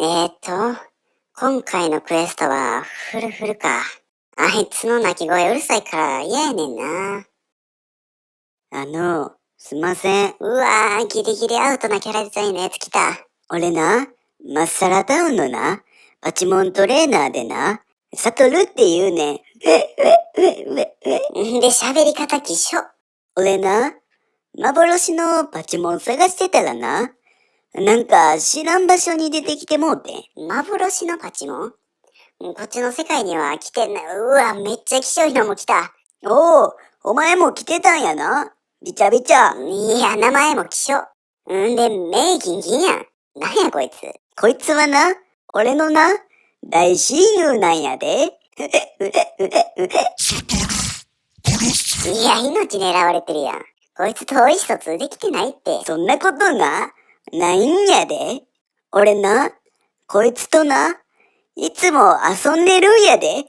えーっと、今回のクエストはフルフルか。あいつの鳴き声うるさいから嫌やねんな。すんません。うわー、ギリギリアウトなキャラデザインのやつ来た。俺な、マッサラタウンのな、パチモントレーナーでな、サトルって言うねん。んで喋り方きしょ。俺な、幻のパチモン探してたらな、なんか知らん場所に出てきてもうて。幻のパチモンこっちの世界には来てんな。うわ、めっちゃ希少いのも来た。おお、お前も来てたんやな。びちゃびちゃ。いや、名前も希少。んで、目ギンギンやん。なんやこいつ。こいつはな、俺のな、大親友なんやで。いや、命狙われてるやん。こいつと意思疎通できてないって。そんなことな、ないんやで。俺な、こいつとな、いつも遊んでるんやで。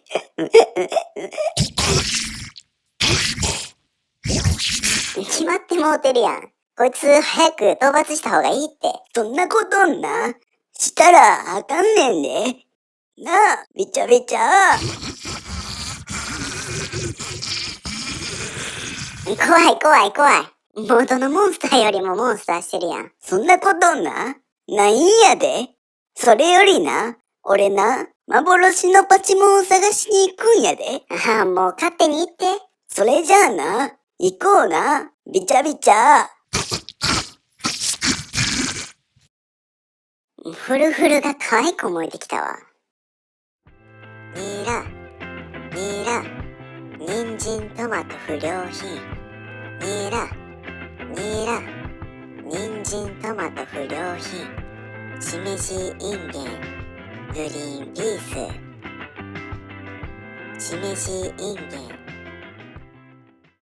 決まってもうてるやん。こいつ早く討伐した方がいいって。そんなことんな、したらあかんねんで。なあ、びちゃびちゃ。怖い怖い怖い。元のモンスターよりもモンスターしてるやん。そんなことんな、ないんやで。それよりな、俺な、幻のパチモンを探しに行くんやで。ああ、もう勝手に行って。それじゃあな、行こうな、びちゃびちゃ。フルフルが可愛く思えてきたわ。ニラ、ニラ、人参トマト不良品。ニラ、ニラ、人参トマト不良品。しめじインゲン、グリーンピース。しめじインゲン、